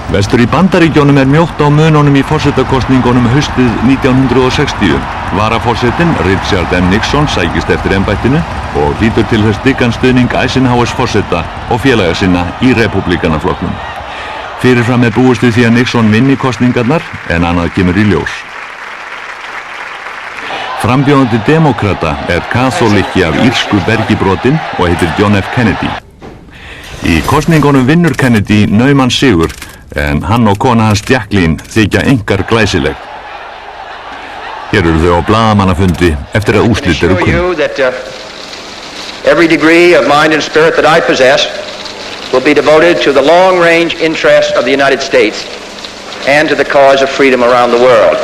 Vestur í Bandaríkjónum mjótt á mununum í forsetakosningunum haustið 1960. Varaforsetinn Richard M. Nixon sækist eftir embættinu og hlýtur til þess dyggan stuðning Eisenhowers forseta og félaga sinna í repúblikanaflokknum. Fyrirfram búist við því að Nixon vinni kosningarnar en annað kemur í ljós. Frambjóðandi demókrata kaþólikki af írsku bergi brotinn og heitir John F. Kennedy. Í kosningunum vinnur Kennedy nauman sigur en hann og kona hans Jacqueline þykja einkar glæsileg. Hér eru þau á blaðamannafundi eftir að úrslit eru kunn. Every degree of mind and spirit that I possess will be devoted to the long-range interests of the United States and to the cause of freedom around the world.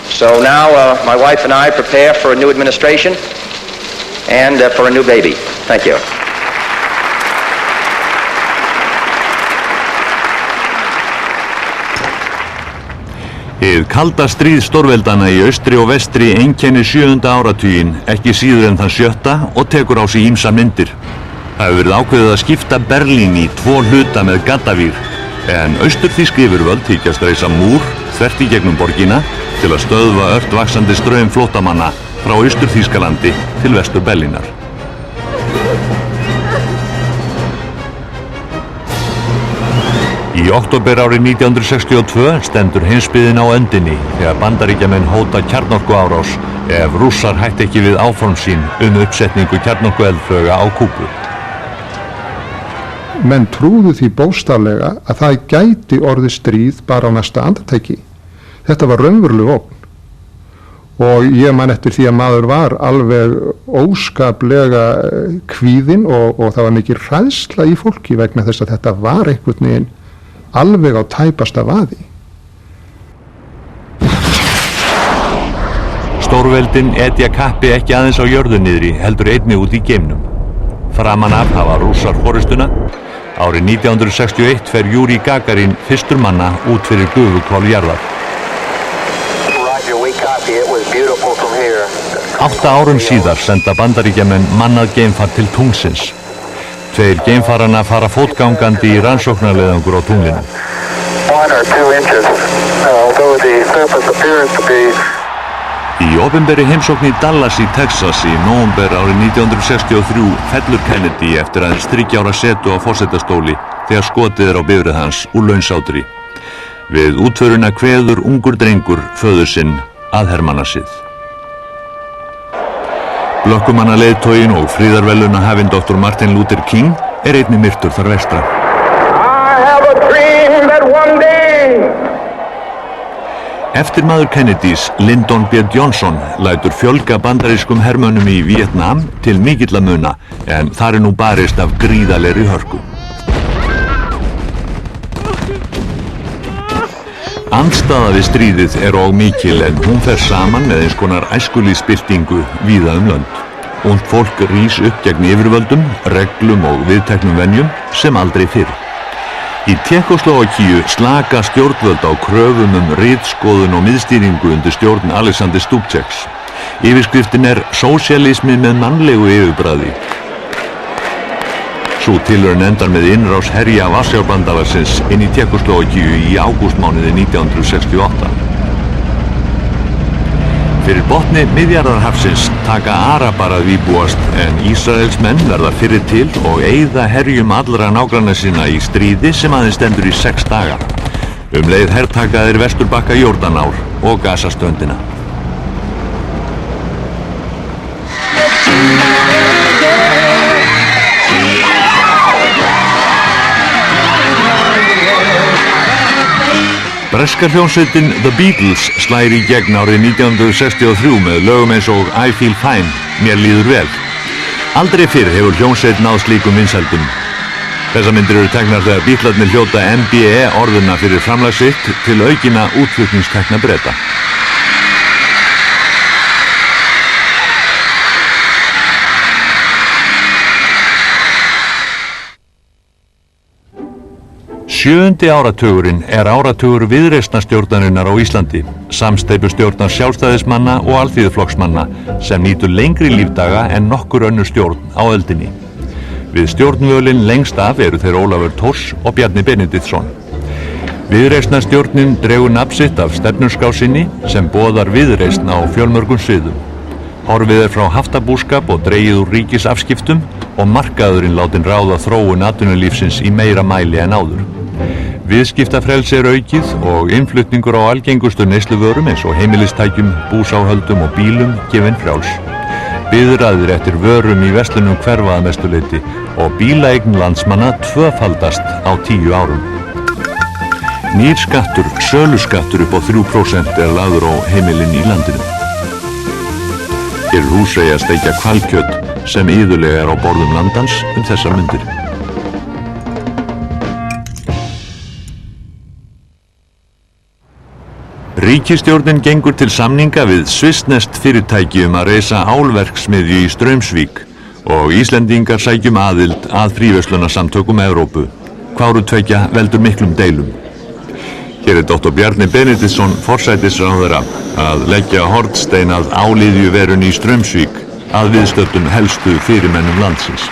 So now my wife and I prepare for a new administration and for a new baby. Thank you. Hið kalda stríð stórveldana í austri og vestri einkennir 7. áratuginn ekki síður en þann 7. og tekur á sig ýmsar myndir. Það hefur verið ákveðið að skipta Berlín í 2 hluta með gaddavír en austurþýsk yfirvöld hyggjast reisa múr þvert í gegnum borgina til að stöðva ört vaxandi straum flóttamanna frá Austur-Þýskalandi til vestur Berlínar. Í október árið 1962 stendur heimsbyggðin á öndinni þegar Bandaríkjamenn hóta kjarnorkuárás ef Rússar hætti ekki við áform sín uppsetningu kjarnorkueldflauga á Kúbu. Menn trúðu því bókstaflega að það gæti orðið stríð bara á næsta andartaki. Þetta var raunveruleg ógn og ég man eftir því að maður var alveg óskaplega kvíðinn og það var mikil hræðsla í fólki vegna þess að þetta var einhvern veginn alveg á tæpasta vaði. Stórveldin etja kappi ekki aðeins á jörðu niðri, heldur einnig út í geimnum. Framan af hafa Rússar forystuna. Árið 1961 fer Júri Gagarin fyrstur manna út fyrir gufuhvolf jarðar. 8 árum síðar senda Bandaríkjamenn mannað geimfar til tunglsins. 2 geimfaranna fara fótgangandi í rannsóknarleiðangur á tunglinu. Í opinberri heimsókn í Dallas í Texas í nóvember árið 1963 fellur Kennedy eftir aðeins 3 ára setu á forsetastóli þegar skotið á bifreið hans úr launsátri. Við útföruna kveður ungur drengur föður sinn að hermannasið. Blökkumannaleiðtoginn og friðarverðlaunahafinn Dr. Martin Luther King einnig myrtur þar vestra. Eftirmaður Kennedys, Lyndon B. Johnson, lætur fjölga bandarískum hermönnum í Víetnam til mikilla muna en þar nú barist af gríðarlegri hörku. Andstaða við stríðið og mikil en hún fer saman með eins konar æskulýðsbyltingu víða lönd. Ungt fólk rís upp gegn yfirvöldum, reglum og viðteknum venjum sem aldrei fyrr. Í Tékkóslóvakíu slaka stjórnvöld á kröfum ritskoðun og miðstýringu undir stjórn Alexander Stupčeks. Yfirskriftin sósíalismi með mannlegu yfirbragði. Sú tilraun endar með innrás herja Varsjárbandalagsins inn í Tékkóslóvakíu í ágústmánuði 1968. Fyrir botni Miðjarðarhafsins taka Arabar að vígbúast en Ísraelsmenn verða fyrri til og eyða herjum allra nágranna sinna í stríði sem aðeins stendur í 6 daga. Leið hertaka þeir vesturbakka Jórdanár og Gazastöndina. Breska hljómsveitin The Beatles slær í gegn árið 1963 með lögum eins og I Feel Fine, mér líður vel. Aldrei fyrr hefur hljómsveit náð slíkum vinsældum. Þessar myndir eru teknar þegar Beatlarnir hljóta MBE orðuna fyrir framlag sitt til aukinna útflutningstekna Breta. Sjöundi áratugurinn áratugur viðreisnarstjórnarinnar á Íslandi, samsteypustjórnar sjálfstæðismanna og alþýðuflokksmanna sem nýtur lengri lífdaga en nokkur önnur stjórn á öldinni. Við stjórnvölinn lengst af eru þeir Ólafur Thors og Bjarni Benediktsson. Viðreisnarstjórnin dregur nafn sitt af stefnuskrá sinni sem boðar viðreisn á fjölmörgum sviðum. Horfið frá haftabúskap og dregið úr ríkisafskiptum og markaðurinn látin ráða þróun atvinnulífsins í meira mæli en áður. Viðskiptafrelsi aukið og innflutningur á algengustu neysluvörum eins og heimilistækjum, búsáhöldum og bílum gefinn frjáls. Biðraðir eftir vörum í verslunum hverfa að mestu leyti og bílaeign landsmanna tvöfaldast á 10 árum. Nýr skattur, söluskattur upp á 3% lagður á heimilin í landinu. Hér Húsey að steikja hvalkjöt sem iðulega á borðum landans þessar mundir. Ríkisstjórnin gengur til samninga við svissneskt fyrirtæki að reisa álverksmiðju í Straumsvík og Íslendingar sækjum aðild að fríverslunarsamtökum Evrópu. Hvoru tveggja veldur miklum deilum. Hér Dr. Bjarni Benediktsson, forsætisráðherra, að leggja hornstein að áliðjuverun í Straumsvík að viðstöddum helstu fyrirmennum landsins.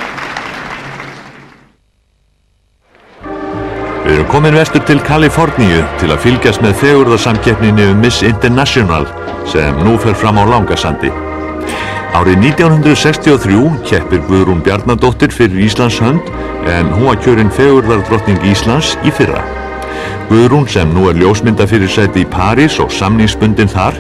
Við erum komin vestur til Kaliforníu til að fylgjast með fegurðarsamkeppninni Miss International sem nú fer fram á Langasandi. Árið 1963 keppir Guðrún Bjarnadóttir fyrir Íslands hönd en hún var kjörin fegurðardrottning Íslands í fyrra. Guðrún sem nú ljósmyndafyrirsæti í París og samningsbundin þar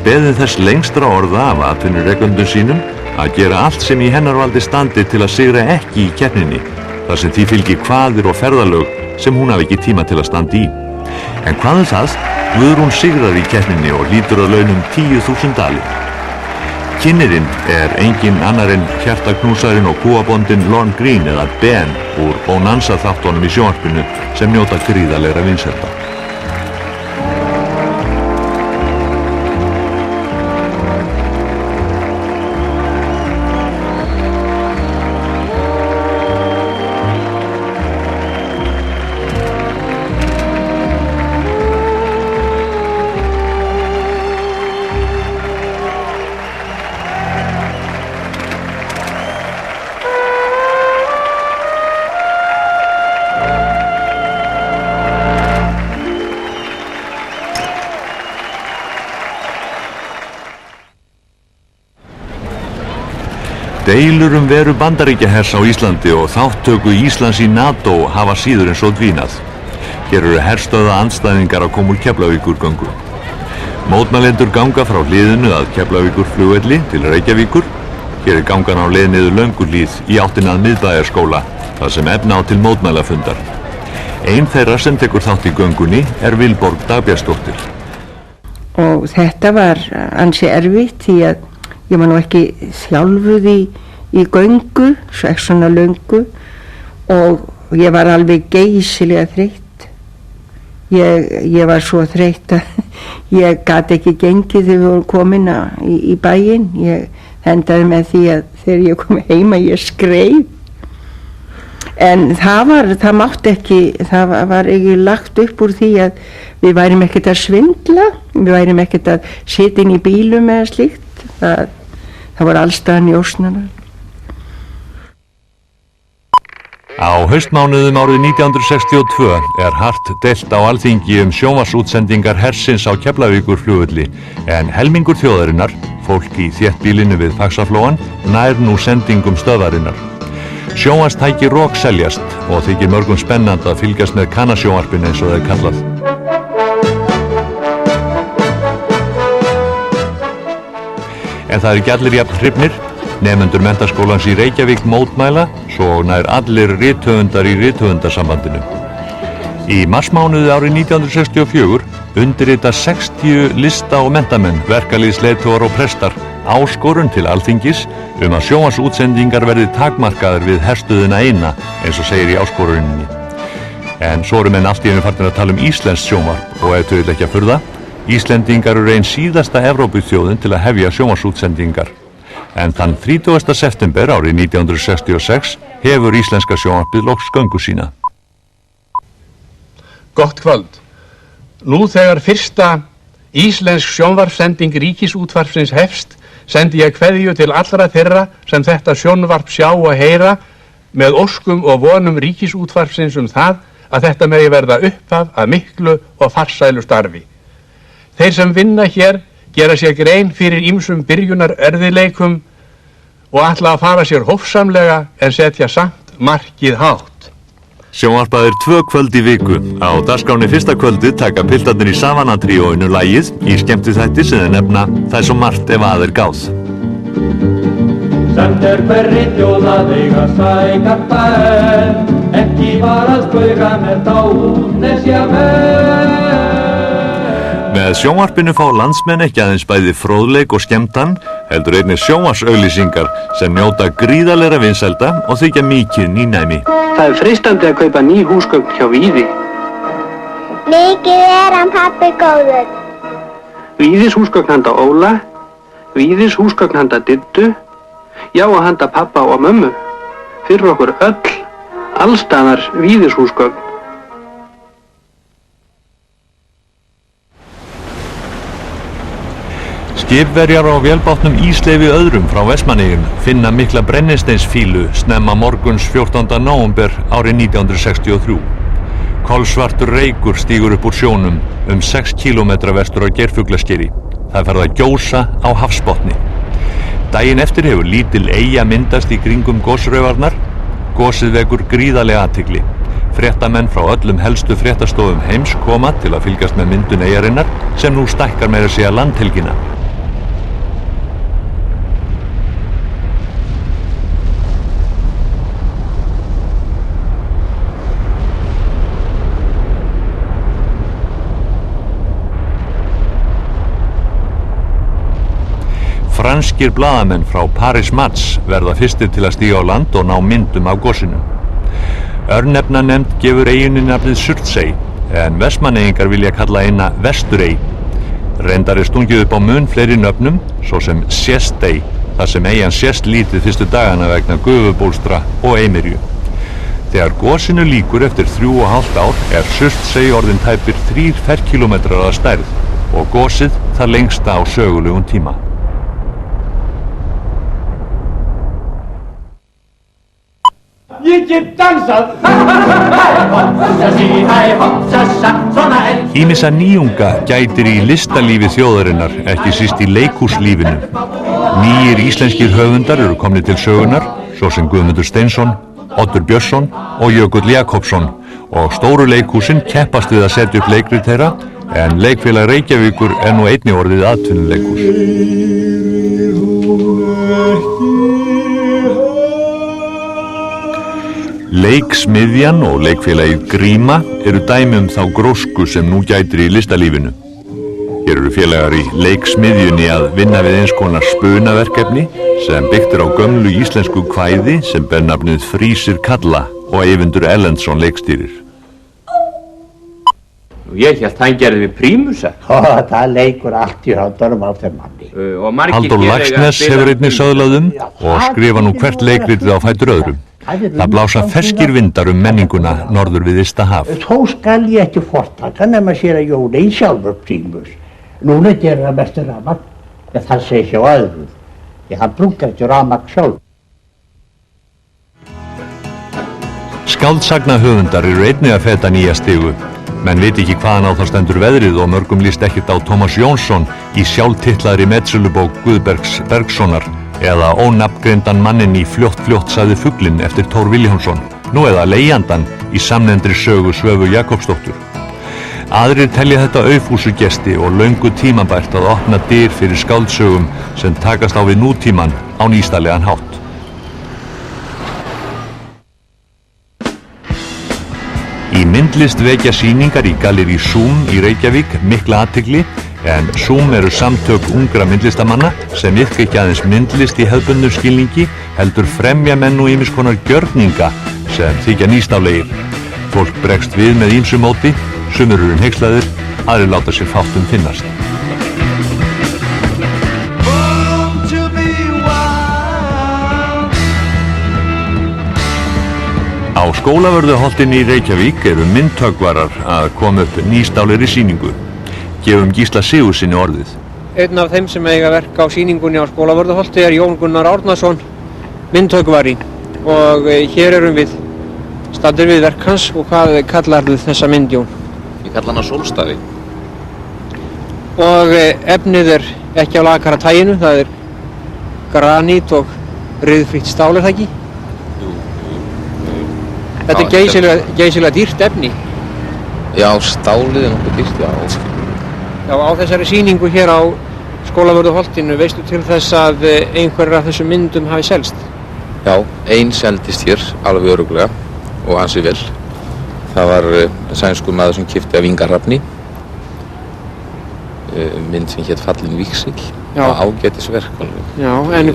beðin þess lengstra orða af atvinnurekendum sínum að gera allt sem í hennar valdi standi til að sigra ekki í keppninni, þar sem því fylgir kvaðir og ferðalög sem hún hafi ekki tíma til að standa í. En hvað það? Guðrún sigrar í keppninni og hlýtur að launum 10.000 dali. Kynnirinn engin annar en hjartaknúsarinn og kúabóndinn Lorne Greene eða Ben úr Bonanza þáttunum í sjónvarpinu sem njóta gríðarlegra vinsælda. Deilur veru Bandaríkjahers á Íslandi og þáttöku Íslands í NATO hafa síður en svo dvínað. Hér eru herstöða andstæðingar að koma úr Keflavíkurgöngu. Mótmælendur ganga frá hliðinu að Keflavíkurflugvelli til Reykjavíkur. Hér gangan á leið niður Lönguhlíð í áttina að Miðbæjarskóla, þar sem efna á til mótmælafundar. Ein þeirra sem tekur þátt í göngunni Vilborg Dagbjartsdóttir. Og þetta var ansi erfitt því að ég var nú ekki þjálfuð í göngu, svona löngu og ég var alveg geysilega þreytt. Ég var svo þreytt að ég gat ekki gengið þegar við vorum komin í bæinn. Ég endaði með því að þegar ég kom heima ég skreið. En það var ekki lagt upp úr því að við værim ekkert að svindla, við værim ekkert að sitja inn í bílum eða slíkt. Það var allstaðan njósnarar. Á haustmánuðum árið 1962 hart deilt á Alþingi sjónvarpsútsendingar hersins á Keflavíkurflugvelli en helmingur þjóðarinnar, fólk í þéttbýlinu við Faxaflóann, nær nú sendingum stöðvarinnar. Sjónvarpstæki rokseljast og þykir mörgum spennandi að fylgjast með kannasjónvarpinu eins og það er kallað. En það ekki allir jafn hrifnir. Nemendur menntaskólans í Reykjavík mótmæla, svo nær allir rithöfundar í rithöfundasambandinu. Í marsmánuði árið 1964 undirrita 60 lista- og menntamenn, verkalýðsleiðtogar og prestar áskorun til Alþingis að sjónvarpsútsendingar verði takmarkaðar við herstöðina eina, eins og segir í áskoruninni. En svo menn allt í einu farnir að tala íslenskt sjónvarp og þau ekki að furða. Íslendingar eru ein síðasta Evrópuþjóðin til að hefja sjónvarpsútsendingar. En þann 30. september árið 1966 hefur íslenska sjónvarpið loks göngu sína. Gott kvöld. Nú þegar fyrsta íslensk sjónvarpssending Ríkisútvarpsins hefst, sendi ég kveðju til allra þeirra sem þetta sjónvarp sjá og heyra með óskum og vonum Ríkisútvarpsins það að þetta megi verða upphaf að miklu og farsælu starfi. Þeir sem vinna hér gera sér grein fyrir ýmsum byrjunar erfiðleikum og ætla að fara sér hófsamlega en setja samt markið hátt. Sjónvarpað 2 kvöld í viku. Á dagskráni fyrsta kvöldið taka piltarnir í Savana-tríóinu lagið í skemmtiþætti sem þeir nefna Það er svo margt ef að er gáð. Samt hverri þjóð að eiga sæka bæn, ekki var að spauga með dánesja menn. Með sjónvarpinu fá landsmenn ekki aðeins bæði fróðleik og skemmtan, heldur einnig sjónvarsauglýsingar sem njóta gríðarlegra vinsælda og þykja mikið nýnæmi. Það freistandi að kaupa ný húsgögn hjá Víði. Mikið hann pabbi góður. Víðis húsgögn handa Óla, Víðis húsgögn handa Diddu, já og handa pappa og mömmu. Fyrir okkur öll, allstaðar Víðis húsgögn. Skipverjar á vélbátnum Ísleifi öðrum frá Vestmannaeyjum finna mikla brennisteinsfílu snemma morguns 14. nóvember árið 1963. Kolsvartur reykur stígur upp úr sjónum 6 kílómetra vestur á Geirfuglaskeri. Það fer að gjósa á hafsbotni. Daginn eftir hefur lítil eyja myndast í kringum gosraufarnar. Gosið vekur gríðarlega athygli. Fréttamenn frá öllum helstu fréttastofum heims koma til að fylgjast með myndun eyjarinnar sem nú stækkar meira að segja landhelgina. Franskir blaðamenn frá Paris Match verða fyrstir til að stíga á land og ná myndum af gosinu. Örnefnanefnd gefur eyjunni nafnið Surtsey, en Vestmannaeyingar vilja kalla eina Vesturey. Reyndar stungið upp á mun fleiri nöfnum, svo sem Sestey, þar sem eyjan sést lítið fyrstu dagana vegna gufubólstra og eymirju. Þegar gosinu lýkur eftir 3,5 ár Surtsey orðin tæpir 3 ferkílómetrar að stærð og gosið það lengsta á sögulegum tíma. Ég get dansað. Ýmissa nýjunga gætir í listalífi þjóðarinnar, ekki síst í leikhúslífinu. Nýjir íslenskir höfundar eru komnir til sögunar, svo sem Guðmundur Steinsson, Oddur Björnsson og Jökull Jakobsson, og stóru leikhúsin keppast við að setja upp leikrit þeirra, en Leikfélag Reykjavíkur nú einnig orðið atvinnuleikhús. Leiksmiðjan og leikfélagið Gríma eru dæmi þá grósku sem nú gætir í listalífinu. Hér eru félagar í leiksmiðjunni að vinna við eins konar spunaverkefni sem byggt á gömlu íslensku kvæði sem ber nafnið Frísir kalla og Eyvindur Erlendsson leikstýrir. Ég hélt hann gerði við prímusa. Það leikur allt í höndunum á þeim manni. Halldór Laxness hefur einnig söðlað og skrifa nú hvert leikritið á fætur öðrum. Það blása ferskir vindar menninguna norður við Ysta haf. Þó skal ég ekki fortaka nema sér að Jóni í sjálfur prímus. Núna gerir það mestu rafmagn, en það segir sér á öðrum. Því hann brúkar ekki rafmagn sjálf. Skáldsagna eru einnig að feta nýja stigu. Menn veit ekki hvaðan á þá stendur veðrið og mörgum líst ekkert á Tómas Jónsson í sjálftillaðri metsölubók Guðbergs Bergssonar eða ónafngreindan mannin í Fljótt sagði fuglinn eftir Thor Vilhjálmsson, nú eða Leijandann í samnefndri sögu Svövu Jakobsdóttur. Aðrir telja þetta aufúsugesti og löngu tímabært að opna dyr fyrir skáldsögum sem takast á við nútíman á nýstalegan hátt. Í myndlist vekja sýningar í gallerí Zoom í Reykjavík mikla athygli, en Zoom eru samtök ungra myndlistamanna sem virka ekki aðeins myndlist í hefðbundnum skilningi, heldur fremja menn og ýmiss konar gjörninga sem þykja nýstárlegir. Fólk bregst við með ýmsu móti, sumir eru hneykslaðir, aðrir láta sér fátt finnast. Á Skólavörðuholtinu í Reykjavík eru myndhöggvarar að koma upp nýstárlegri sýningu. Gefum Gísla Sigurðssyni orðið. Einn af þeim sem eiga verk á sýningunni á Skólavörðuholti Jón Gunnar Árnason, myndhöggvari. Og hér erum við staddur við verk hans og hvað kallarðu þessa mynd, Jón? Ég kalla hana sólstafi. Og efnið er ekki á lakara taginu, það er granít og ryðfrítt stál, er það ekki? Jú. Þetta er geysilega dýrt efni. Já, stálið er nokkuð dýrt, já. Já, á þessari sýningu hér á Skólavörðuholtinu, veistu til þess að einhverjar af þessum myndum hafi selst? Já, ein seldist hér, alveg örugglega, og ansi vel. Það var sænskur maður sem keypti af Inga Hrafni, mynd sem hét Fallin víxill, og ágætisverk alveg. Já, en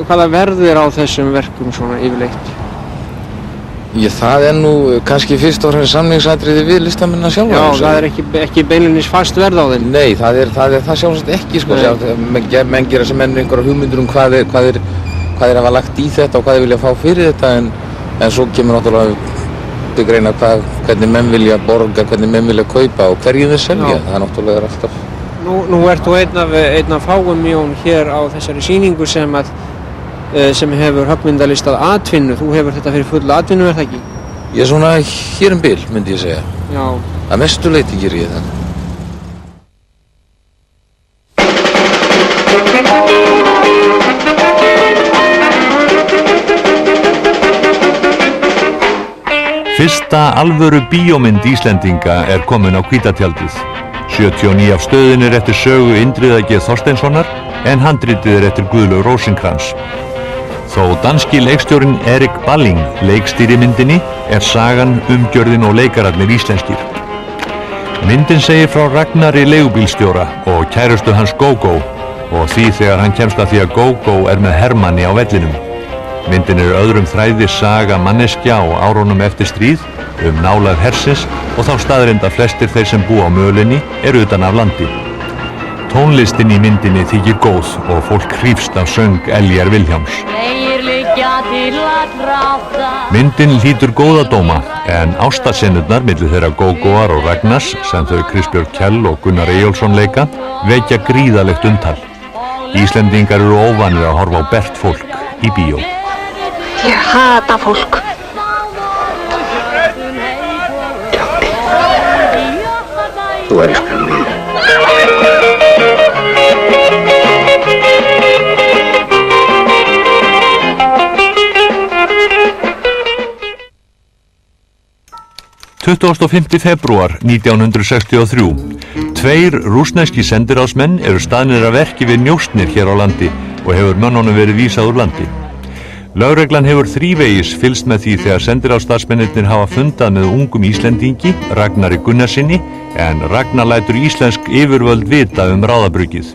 hvaða verð er á þessum verkum svona yfirleitt? Það er nú kannski fyrst og fremst samningsatriði við listamennina sjálfa. Já, það er ekki beinlínis fast verð á þeim. Nei, það er sjálfsagt ekki, sko. Menn gera sem menn einhverja hugmyndur hvað þeir hafa lagt í þetta og hvað þeir vilja fá fyrir þetta, en svo kemur náttúrulega til greina hvernig menn vilja borga, hvernig menn vilja kaupa og hverju þeir selja. Það er náttúrulega alltaf. Nú ert þú einn af fáum, Jón, hér á þessari sýningu sem hefur höggmyndalist að atvinnu. Þú hefur þetta fyrir fulla atvinnu, er það ekki? Ég er svona hér bil, myndi ég segja. Já. Að mestu leyti ger ég það. Fyrsta alvöru bíómynd Íslendinga er komin á hvítatjaldið. 79 af stöðin er eftir sögu Indriða G. Þorsteinssonar en handritið er eftir Guðlaug Rósinkrans. Þó danski leikstjórinn Erik Balling leikstýri myndinni er sagan, umgjörðin og leikararnir íslenskir. Myndin segir frá Ragnari leigubílstjóra og kærustu hans Gógó og því þegar hann kemst að því að Gógó er með Hermanni á vellinum. Myndin er öðrum þræði saga manneskja á árunum eftir stríð nálægð hersins og þá staðreynd að flestir þeir sem búa á mölinni eru utan af landi. Tónlistin í myndinni þykir góð og fólk hrífst af söng Eljar Vilhjálms. Myndin hlýtur góða dóma en ástarsenurnar milli þeirra Gógóar og Ragnars sem þau Kristbjörg Kjell og Gunnar Eyjólfsson leika vekja gríðalegt umtal. Íslendingar eru óvanir að horfa á bert fólk í bíó. Ég hata fólk. Þú elskar mig. Tuttugasta og 5. febrúar 1963. Tveir rússneski sendiráðsmenn eru staðnir að verki við njósnir hér á landi og hefur mönnunum verið vísað úr landi. Lögreglan hefur þrívegis fylgst með því þegar sendiráðsstarfsmennirnir hafa fundað með ungum Íslendingi, Ragnari Gunnarsinni, en Ragnar lætur íslensk yfirvöld vita ráðabruggið.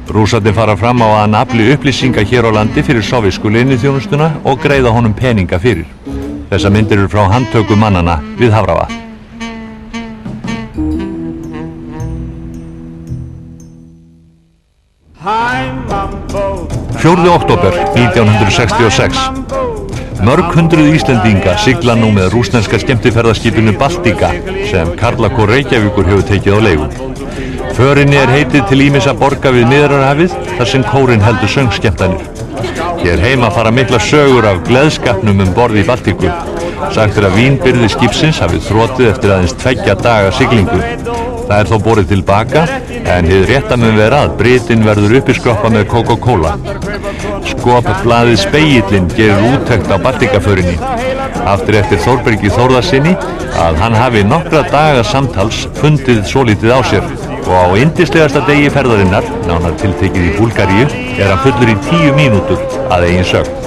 Rússarnir fara fram á að hann afli upplýsinga hér á landi fyrir sovéskú leyniþjónustuna og greiða honum peninga fyrir. Þessar myndir eru frá handtöku mannana við Hafravatn. 4. október 1966. Mörg hundruð Íslendinga sigla nú með rússneska skemmtiferðaskipinu Baltika sem Karlakór Reykjavíkur hefur tekið á leigu. Förinni er heitið til ýmissa borga við Miðjarðarhafið þar sem kórinn heldur söngskemmtanir. Hér heima fara mikla sögur af gleðskapnum borð í Baltíku. Sagt er að vínbirgðir skipsins hafi þrotið eftir aðeins 2 daga siglingu. Það er þó borið tilbaka en hið rétta mun vera að Britinn verður uppiskroppa með Coca-Cola. Skopblaðið Spegillinn gerir úttekt á Baltikaförinni. Aftur eftir Þórbergi Þórðarsinni að hann hafi nokkra daga samtals fundið svolítið á sér og á yndislegasta degi ferðarinnar, nánar tiltekið í Búlgaríu, er hann fullur í 10 mínútur að eigin sögn.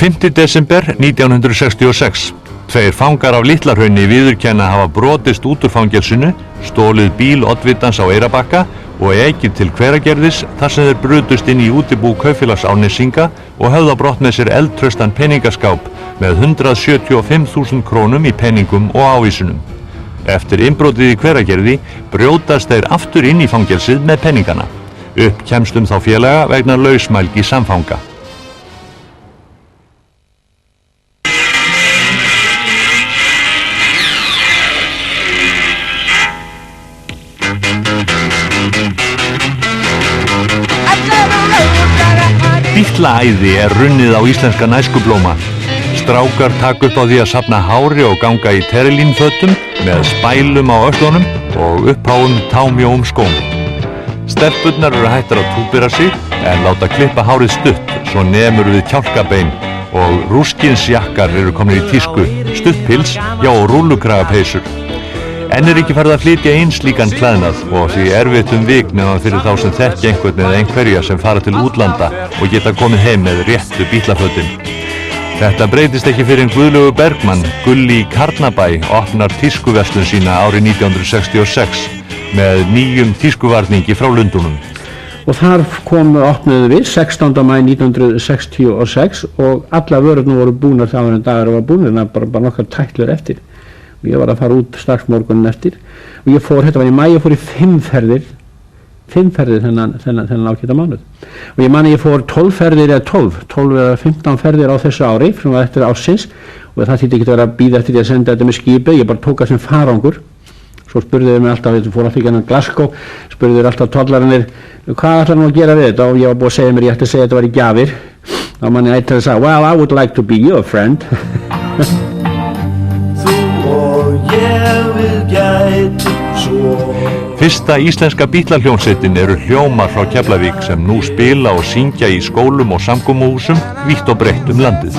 5. desember 1966. Tveir fangar af Litlahrauni viðurkenna hafa brotist út úr fangelsinu, stólið bíl oddvitans á Eyrarbakka og ekið til Hveragerðis þar sem þeir brutust inn í útibú Kaupfélags Árnesinga og höfðu á brott með sér eldtraustan peningaskáp með 175.000 krónum í peningum og ávísunum. Eftir innbrotið í Hveragerði brjótast þeir aftur inn í fangelsið með peningana. Upp kemst þá félaga vegna lausmælgi samfanga. I've Bítlaæði er runnið á íslenskan æskublóma. Strákar taka upp á því að safna hári og ganga í terlínfötum með spælum á öxlunum og uppháum támjóum skóm. Stelpurnar eru hættar að túpera sig en láta klippa hárið stutt svo nemur við kjálkabein og rúskinsjakkar eru komnir í tísku, stuttpils, já og rúllukragapeysur. Enn er ekki farið að flytja inn slíkan klæðnað og því erfitt vik nema fyrir þá sem þekkja einhvern eða einhverja sem fara til útlanda og geta komið heim með réttu bílafötin. Þetta breytist ekki fyrir en Guðlaugur Bergmann, Gulli í Karnabæ, opnar tískuverslun sína árið 1966 með nýjum tískuvarningi frá Lundúnum. Og þar opnuðum við 16. maí 1966 og alla vörurnar voru búnar þá en dagar var búnar, bara nokkar tætlur eftir. Ég var að fara út strax morgunin eftir og ég fór, þetta var í maí, ég fór í 5 ferðir þennan ágæta mánuð. Og ég mani ég fór 12 ferðir eða 12 eða 15 ferðir á þessu ári, sem var eftir ársins og það þýtti ekki að vera að bíða eftir því að senda þetta með skipi, ég bara tók það sem farangur. Svo spurðu þau mig alltaf, ég fór alltaf ekki hennan Glasgow, spurðu þau alltaf tollarannir, hvað ætlar nú að gera við þetta? Og ég var búið að segja mér, ég ætti að segja þetta var í gjafir. Þá manni ætti að segja, well, I would like to be your friend. Fyrsta íslenska bítlahljómsveitin eru Hljómar frá Keflavík sem nú spila og syngja í skólum og samkomuhúsum vítt og breitt landið.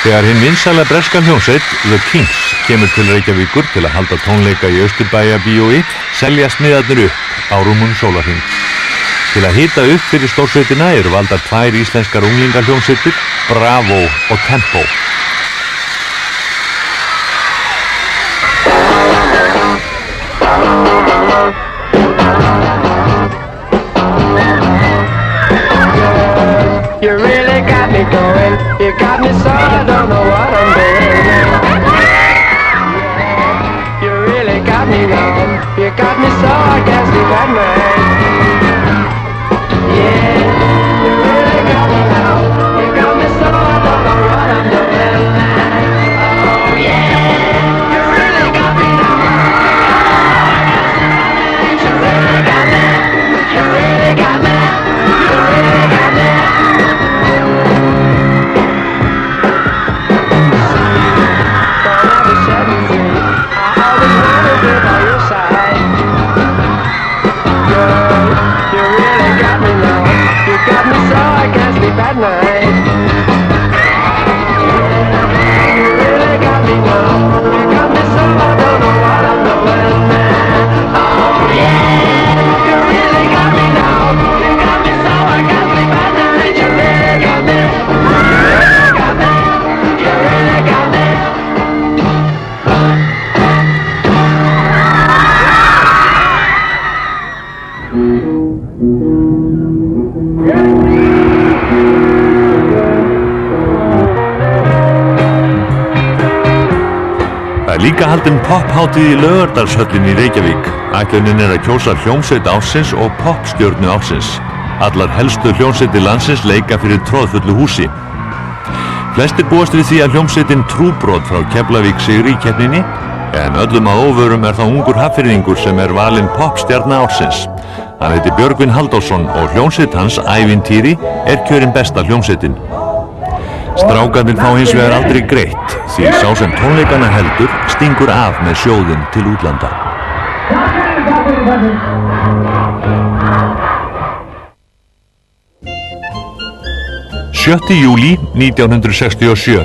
Þegar hinn vinsæla breska hljómsveit The Kings kemur til Reykjavíkur til að halda tónleika í Austurbæjarbíói seljast miðarnir upp á rúmum sólarhring. Til að hita upp fyrir stórsveitina eru valdar 2 íslenskar unglingahljómsveitir, Bravo og Tempo. You really got me going, you got me so I don't know what I'm doing. You really got me going, you got me so I can't sleep at night. Líka haldin pophátíð í Laugardalshöllinni í Reykjavík. Ætlunin er að kjósa hljómsveit ársins og popstjörnu ársins. Allar helstu hljómsveitir landsins leika fyrir troðfullu húsi. Flestir búast við því að hljómsveitin Trúbrot frá Keflavík sigri í keppninni, en öllum að óvörum er það ungur Hafnfirðingur sem er valinn popstjarna ársins. Hann heitir Björgvin Halldórsson og hljómsveit hans, Ævintýri, er kjörinn besta hljómsveitin. Strákarnir fá hins vegar aldrei greitt, því sá sem tónleikana heldur stingur af með sjóðinn til útlanda. 7. júlí 1967.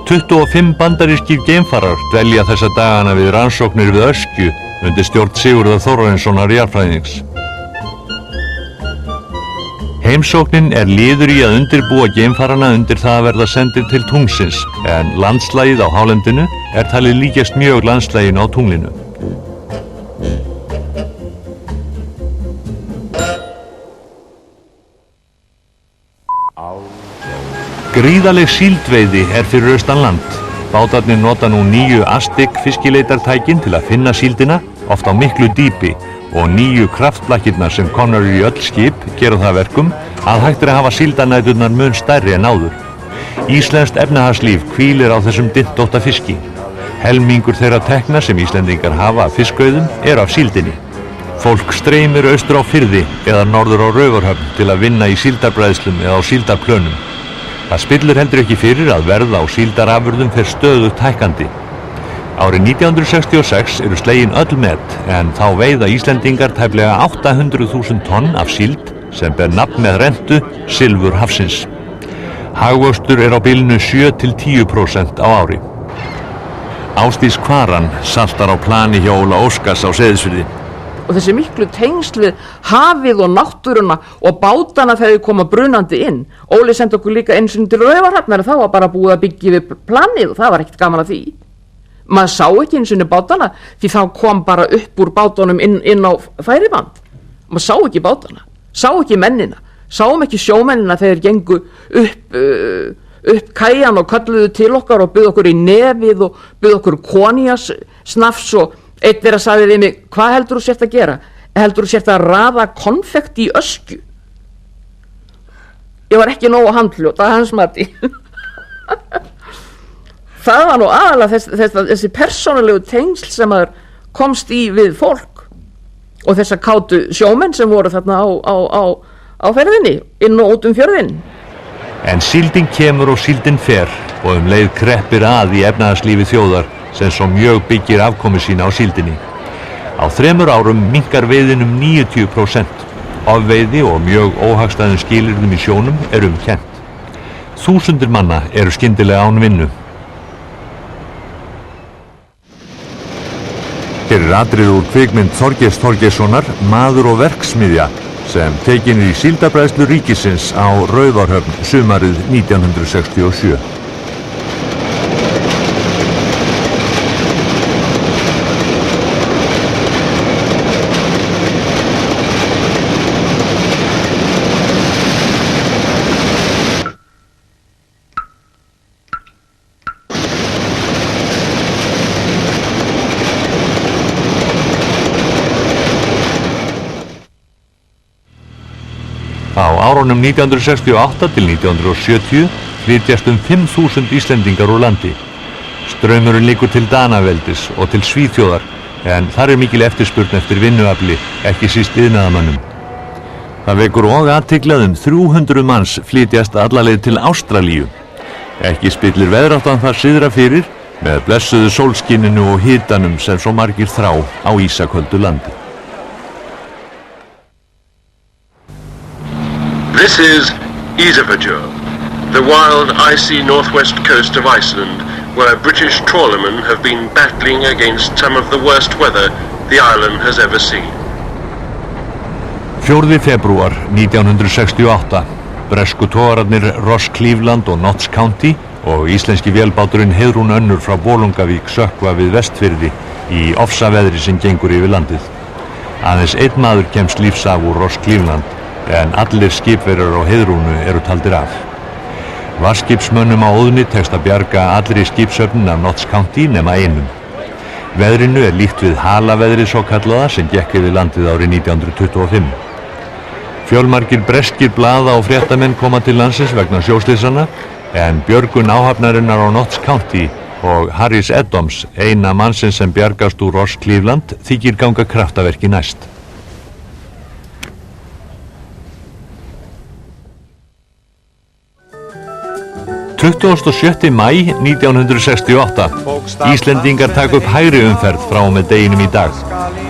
25 bandarískir geimfarar dvelja þessa dagana við rannsóknir við Öskju undir stjórn Sigurðar Þórarinssonar jarðfræðings. Heimsóknin er liður í að undirbúa geimfarana undir það að verða sendir til tunglsins, en landslagið á hálendinu er talið líkjast mjög landslaginu á tunglinu. Gríðaleg síldveiði er fyrir austan land. Bátarnir nota nú nýju Aztec fiskileitartækin til að finna síldina, oft á miklu dýpi, og nýju kraftblakkirnar sem komnar í öll skip gera það verkum að hægt er að hafa síldanæturnar mun stærri en áður. Íslenskt efnahagslíf hvílir á þessum dyntótta fiski. Helmingur þeirra tekna sem Íslendingar hafa af fiskveiðum af síldinni. Fólk streymir austur á firði eða norður á Raufarhöfn til að vinna í síldarbræðslum eða á síldarplönum. Það spillir heldur ekki fyrir að verð á síldarafurðum fer stöðugt hækkandi. Árið 1966 eru slegin öll met en þá veiða Íslendingar tæplega 800.000 tonn af síld sem ber nafn með rentu silfur hafsins. Hagvöxtur á bilinu 7–10% á ári. Ásdís Kvaran saltar á plani hjá Óla Óskars á Seyðisfirði. Og þessi miklu tengsl við hafið og náttúruna og bátana þegar þau koma brunandi inn. Óli sendi okkur líka einu sinni til Raufarhafnar, það var bara búið að byggja við planið og það var ekkert gaman að því. Maður sá ekki einu sinni bátana því þá kom bara upp úr bátunum inn á færiband. Maður sá ekki bátana, sá ekki mennina, sáum ekki sjómennina þegar þeir gengu upp kæjan og kölluðu til okkar og buðu okkur í nefið og buðu okkur konías snafs og einn þeirra sagði við mig, hvað heldur þú sért að gera? Heldur þú sért að raða konfekt í öskju? Ég var ekki nógu handljóta, hans mati. Það var nú aðalega þessi persónulegu tengsl sem maður komst í við fólk og þessa kátu sjómenn sem voru þarna á ferðinni, inn og út fjörðinn. En síldin kemur og síldin fer og leið kreppir að í efnahagslífi þjóðar sem svo mjög byggir afkomu sína á síldinni. Á 3 árum minnkar veiðin 90%. Ofveiði og mjög óhagstæðum skilyrðum í sjónum kennt. Þúsundir manna eru skyndilega án vinnu. Hér atriði úr kvikmynd Þorgeirs Þorgeirssonar, Maður og verksmiðja, sem tekin í síldarbræðslu ríkisins á Raufarhöfn sumarið 1967. Á árunum 1968 til 1970 flytjast 5.000 Íslendingar úr landi. Straumurinn liggur til Danaveldis og til Svíþjóðar, en þar mikil eftirspurn eftir vinnuafli, ekki síst iðnaðarmönnum. Það vekur og athygli að 300 manns flytjast alla leið til Ástralíu. Ekki spillir veðráttan þar syðra fyrir, með blessuðu sólskinninu og hitanum sem svo margir þrá á ísaköldu landi. This is Ísafjörður, the wild, icy northwest coast of Iceland, where British trawlermen have been battling against some of the worst weather the island has ever seen. 4. febrúar 1968. Bresku togararnir Ross Cleveland og Notts County og íslenski vélbáturinn Heiðrún Önnur frá Bolungavík sökkva við Vestfirði í ofsaveðri sem gengur yfir landið. Aðeins einn maður kemst lífs af úr Ross Cleveland, en allir skipverjar á Heiðrúnu eru taldir af. Varskipsmönnum á Óðni tekst að bjarga allri skipshöfnin af Notts County nema einum. Veðrinu líkt við halaveðrið svo kallaða sem gekk yfir landið árið 1925. Fjölmargir breskir blaða og fréttamenn koma til landsins vegna sjóslysana, en björgun áhafnarinnar á Notts County og Harris Adams, eina mannsins sem bjargast úr Ross Cleveland, þykir ganga kraftaverki næst. 27. maí 1968. Íslendingar taka upp hægri umferð frá og með deginum í dag.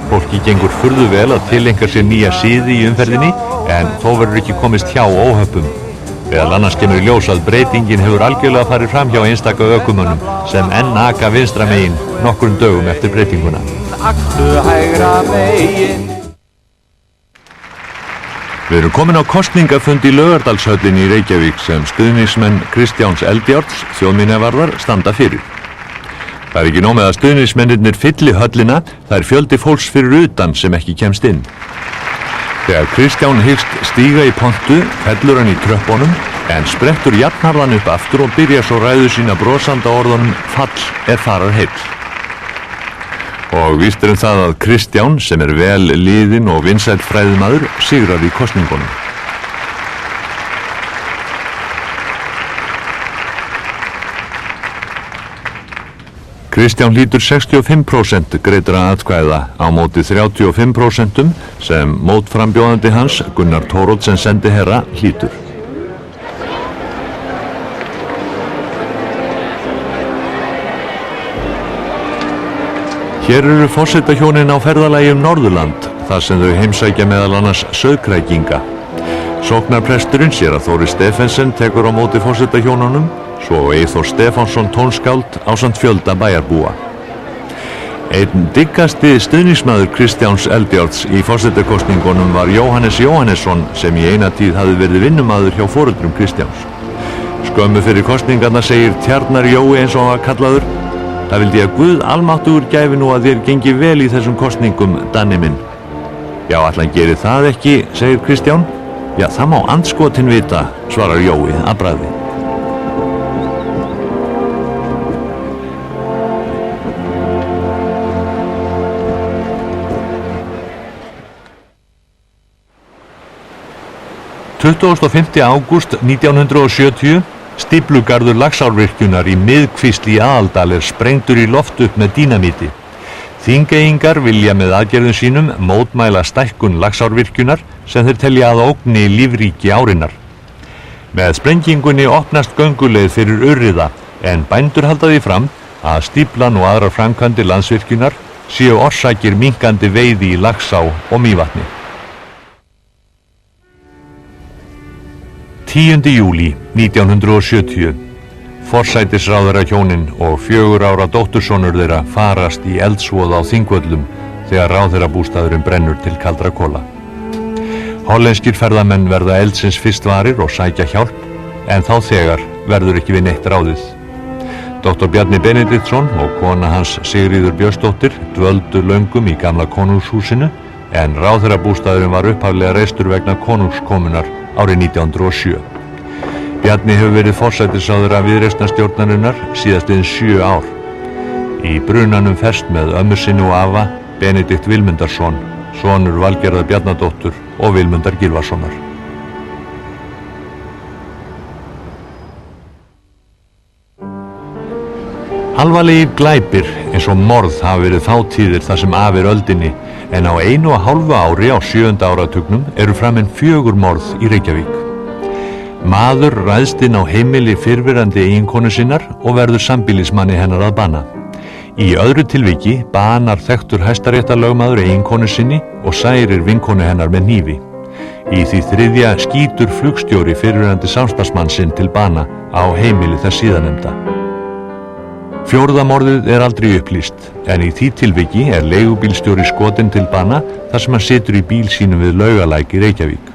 Fólki gengur furðu vel að tileinka sér nýja siði í umferðinni, en þó verður ekki komist hjá óhöppum. Meðal annars kemur í ljós að breytingin hefur algjörlega farið fram hjá einstaka ökumönnum sem enn aka vinstra megin nokkrum dögum eftir breytinguna. Við erum komin á kosningafund í Laugardalshöllinni í Reykjavík sem stuðningsmenn Kristjáns Eldjárns, þjóðminjavarðar, standa fyrir. Það ekki nóg með að stuðningsmennirnir fylli höllina, það fjöldi fólks fyrir utan sem ekki kemst inn. Þegar Kristján hyggst stíga í pontu, fellur hann í tröppunum, en sprettur jafnharðan upp aftur og byrjar svo ræðu sína brosanda orðunum fall farar heill. Og víst það að Kristján, sem vel liðinn og vinsæll fræðimaður, sigraði í kosningunum. Kristján hlýtur 65% greiddra atkvæða á móti 35% sem mótframbjóðandi hans, Gunnar Thoroddsen sendiherra, hlýtur. Hér eru forsetahjónin á ferðalagi Norðurland, þar sem þau heimsækja meðal annars sauðkrækinga. Sóknarpresturinn séra Þóri Stephensen tekur á móti forsetahjónunum, svo Eyþór Stefánsson tónskáld ásamt fjölda bæjarbúa. Einn dyggasti stuðningsmaður Kristjáns Eldjárns í forsetakosningunum var Jóhannes Jóhannesson sem í eina tíð hafði verið vinnumaður hjá foreldrum Kristjáns. Skömmu fyrir kosningarna segir Tjarnar Jói eins og hann var kallaður: "Það vildi ég að Guð almáttugur gæfi nú að þér gengi vel í þessum kosningum, Danni minn." "Já, ætli hann gerir það ekki", segir Kristján. "Já, það má andskotin vita", svarar Jói að bragði. Ágúst 1970, stíflugarður Laxárvirkjunar í Miðkvísl í Aðaldal er sprengdur í loft upp með dínamíti. Þingeyingar vilja með aðgerðum sínum mótmæla stækkun Laxárvirkjunar sem þeir telja að ógni lífríki árinnar. Með sprengingunni opnast gönguleið fyrir Urriða, en bændur halda því fram að stíflan og aðrar framkvæmdir Landsvirkjunar séu orsakir minnkandi veiði í Laxá og Mývatni. 10. júlí 1970. Forsætisráðherra hjónin og 4 ára dóttursonur þeirra farast í eldsvoða á Þingvöllum þegar ráðherrabústaðurinn brennur til kaldra kola. Hollenskir ferðamenn verða eldsins fyrst varir og sækja hjálp, en þá þegar verður ekki við neitt ráðið. Dr. Bjarni Benediktsson og kona hans Sigríður Björnsdóttir dvöldu löngum í gamla konungshúsinu, en ráðherrabústaðurinn var upphaflega reistur vegna konungskomunar árið 1907. Bjarni hefur verið forsætisráðherra Viðreisnarstjórnarinnar síðastliðin 7 ár. Í brunanum ferst með ömmu sinni og afa Benedikt Vilmundarson, sonur Valgerðar Bjarnadóttur og Vilmundar Gylfasonar. Alvarlegir glæpir eins og morð hafa verið þátíðir þar sem af öldinni, en á 1,5 ári á 7. áratugnum eru framin 4 morð í Reykjavík. Maður ræðst inn á heimili fyrrverandi eiginkonu sinnar og verður sambýlismanni hennar að bana. Í öðru tilviki banar þekktur hæstaréttarlögmaður eiginkonu sinni og særir vinkonu hennar með hnífi. Í því þriðja skýtur flugstjóri fyrrverandi samstarfsmann sinn til bana á heimili þess síðanemnda. 4. morðið er aldrei upplýst, en í því tilviki er leigubílstjóri skotinn til bana þar sem hann situr í bíl sínum við Laugalæk í Reykjavík.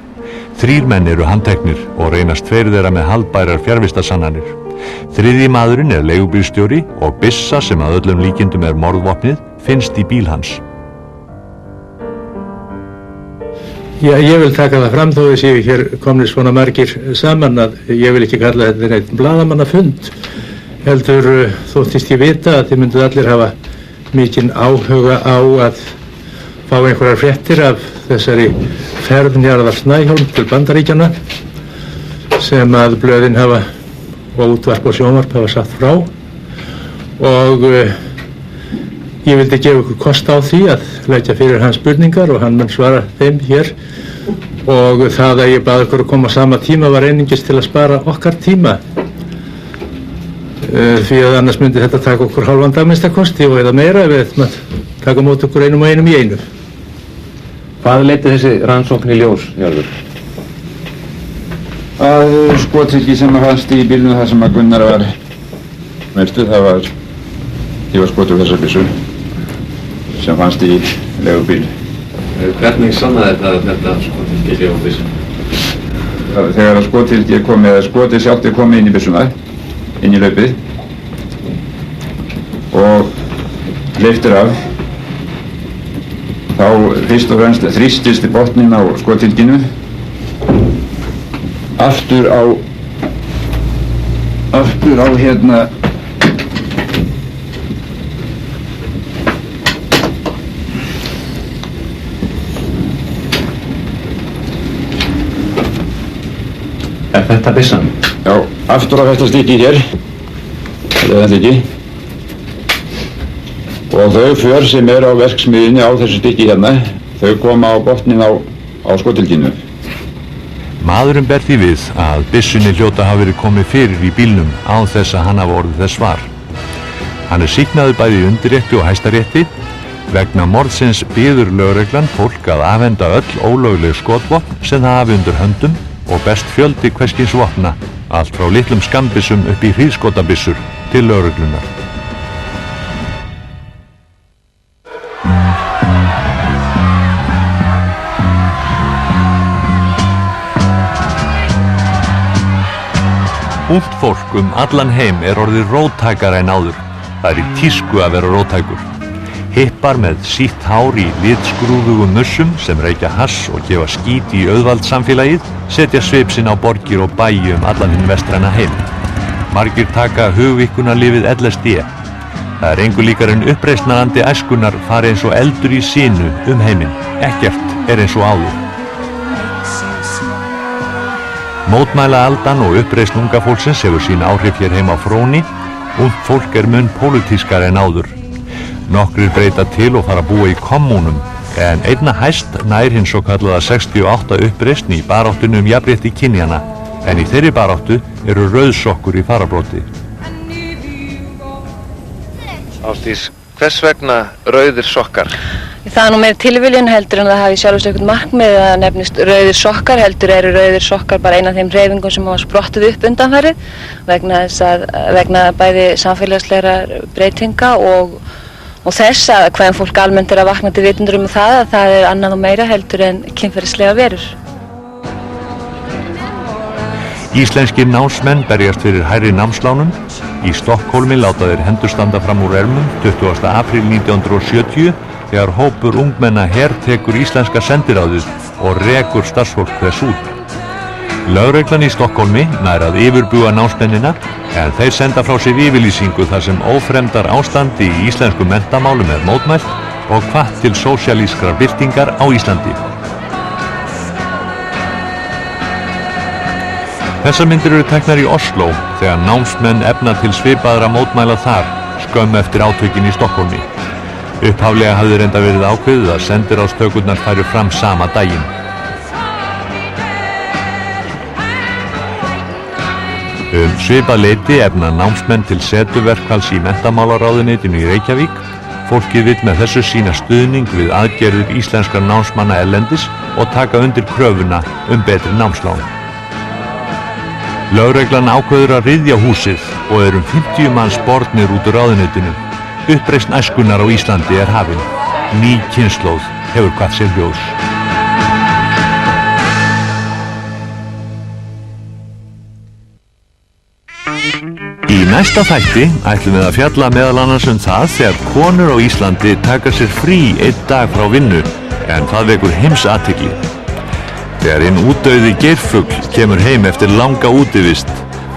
3 menn eru handteknir og reynast 2 þeirra með haldbærar fjarvistarsannanir. 3. maðurinn er leigubílstjóri og byssa sem að öllum líkindum er morðvopnið finnst í bíl hans. Já, ég vil taka það fram þó þess að ég hér komnir svona margir saman að ég vil ekki kalla þetta neitt blaðamannafund. Heldur þóttist ég vita að þið mynduð allir hafa mikinn áhuga á að fá einhverjar fréttir af þessari ferð Njarðar Snæhólm til Bandaríkjanna sem að blöðin hafa og útvarp og sjónvarp hafa sagt frá, og ég vildi gefa ykkur kost á því að leggja fyrir hans spurningar og hann mun svara þeim hér, og það að ég bað ykkur að koma á sama tíma var einungis til að spara okkar tíma, því að annars myndi þetta taka okkur hálfan dag minnstakosti og eða meira ef við ætlum að taka mót okkur einum og einum í einu. Hvað leiddi þessi rannsókn í ljós, Njörður? Að skothylki sem fannst í bílnum þar sem að Gunnar var myrtur, það var skotur þessar byssu sem fannst í leigubíl. Hvernig sannaði þetta skothylki leigubyssu? Þegar að skothylki kom, eða skotið sjálft kom inn í byssuna, inn í laupið og hleyptir af, þá fyrst og fremst þrýstist í botninn á skothylkinu, aftur á hérna Er þetta byssan? Já, aftur á þetta stykki hér, þetta er ekki. Og þau för sem á verksmiðjunni á þessu stykki hérna, þau koma á botnin á skotildinu. Maðurinn ber því við að byssunni hljóta hafa verið komið fyrir í bílnum án þess að hann hafa orðið þess var. Hann sýknaður bæði í undirrétti og hæstarétti. Vegna morðsins biður lögreglan fólk að afhenda öll ólögleg skotvopn sem það hafi undir höndum og best fjöldi hvers kyns vopna, allt frá litlum skammbyssum upp í hríðskotabyssur til lögreglunar. Ungt fólk allan heim orðið róttækara en áður. Það í tísku að vera róttækur. Hippar með sítt hár í litskrúðugum mussum sem reykja hass og gefa skít í auðvaldssamfélagið setja svip sinn á borgir og bæi allan hinn vestræna heim. Margir taka hugvíkkunarlyfið LSD. Það engu líkar en uppreisnarandi æskunnar fari eins og eldur í sinu heiminn. Ekkert eins og áður. Mótmæla aldan og uppreisn unga fólksins hefur sín áhrif hér heima á Fróni. Ungt fólk mun pólitískara en áður. Nokkrir breyta til og fara að búa í kommúnum, en einna hæst nær hinn svo kallaða 68 uppreisn í baráttunni jafnrétti kynjanna, en í þeirri baráttu eru rauðsokkur í fararbroddi. Ásdís, hvers vegna rauðir sokkar? Það nú meira tilviljun heldur en það hafi sjálfsagt eitthvað markmið að nefnist rauðir sokkar, heldur eru rauðir sokkar bara ein af þeim hreyfingum sem hafa sprottið upp undanfarið vegna bæði samfélagslegra breytinga og þess að hvaðan fólk almennt að vakna til vitundur það að það annað og meira heldur en kynferðislega verur. Íslenskir námsmenn berjast fyrir hærri námslánum. Í Stokkhólmi láta þeir hendur standa fram úr ermum 20. apríl 1970 þegar hópur ungmenna hertekur íslenska sendiráðið og rekur starfsfólk þess út. Lögreglan í Stokkhólmi nær að yfirbúa námsmennina en þeir senda frá sér yfirlýsingu þar sem ófremdar ástandi í íslensku menntamálum mótmælt og hvatt til sósíalískrar byltingar á Íslandi. Þessar myndir eru teknar í Oslo þegar námsmenn efna til svipaðra mótmæla þar skömmu eftir átökin í Stokkhólmi. Upphaflega hafði reynda verið ákveðið að sendiráðstökurnar færu fram sama daginn. Svipað leyti efna námsmenn til setuverkfalls í menntamálaráðuneytinu í Reykjavík. Fólkið vill með þessu sýna stuðning við aðgerðir íslenskra námsmanna erlendis og taka undir kröfuna betri námslán. Lögreglan ákveður að ryðja húsið og 50 manns bornir út úr ráðuneytinu. Uppreisn æskunnar á Íslandi hafin. Ný kynslóð hefur kvatt sér hljóðs. Í næsta þætti ætlum við að fjalla meðal annars það þegar konur á Íslandi taka sér frí einn dag frá vinnu en það vekur heimsathygli. Þegar hinn útdauði geirfugl kemur heim eftir langa útivist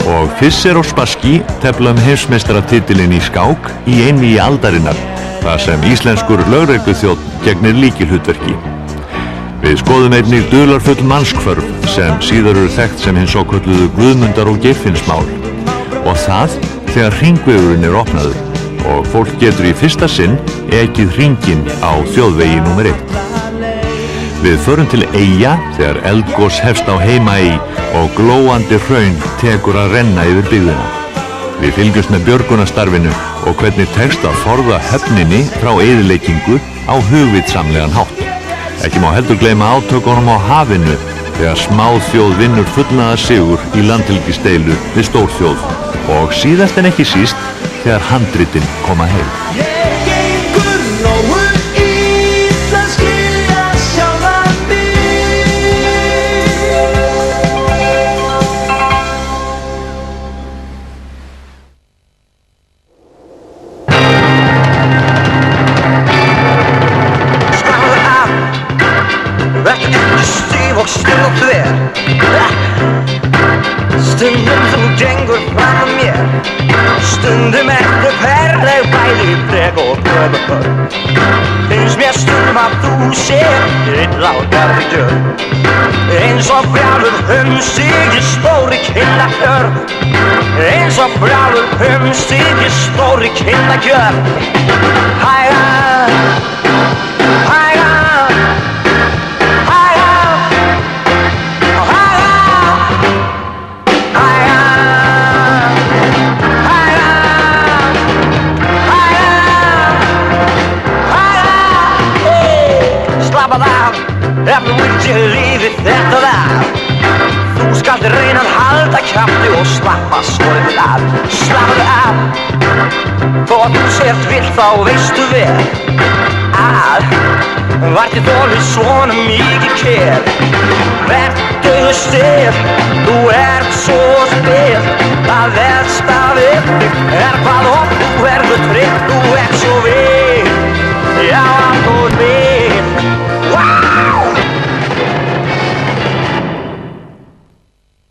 og Fischer og Spassky tefla heimsmeistaratitilinn í skák í einvígi aldarinnar þar sem íslenskur lögregluþjónn gegnir lykilhlutverki. Við skoðum einnig dularfull mannskvörf sem síðar eru þekkt sem hinn svokölluðu Guðmundar- og Geirfinnsmál. Og það þegar hringvegurinn opnaður og fólk getur í fyrsta sinn ekið hringinn á þjóðvegi nr. 1. Við förum til Eyja þegar eldgos hefst á Heimaey og glóandi hraun tekur að renna yfir byggðina. Við fylgjumst með björgunarstarfinu og hvernig tekst að forða höfninni frá eyðileggingu á hugvitsamlegan hátt. Ekki má heldur gleyma átökunum á hafinu þegar smáþjóð vinnur fullnaðar sigur í landhelgisdeilu við stórþjóð. Og síðast en ekki síst þegar handritin koma heim. Stundum sem gengur fram að mér, stundum eftir ferleg bæði breg og pröfur. Finnst mér stundum að þú sér einn lágarði gjörð, eins og brjálur sig í stóri kinnakjörð, eins og brjálur sig í stóri kinnakjörð. svolítið af, slappaðu af. Þó þú sért vill þá veistu vel að var þið þolið svona mikið kér. Vertu styrk, þú ert svo spil, það verðst af ykkur er hvað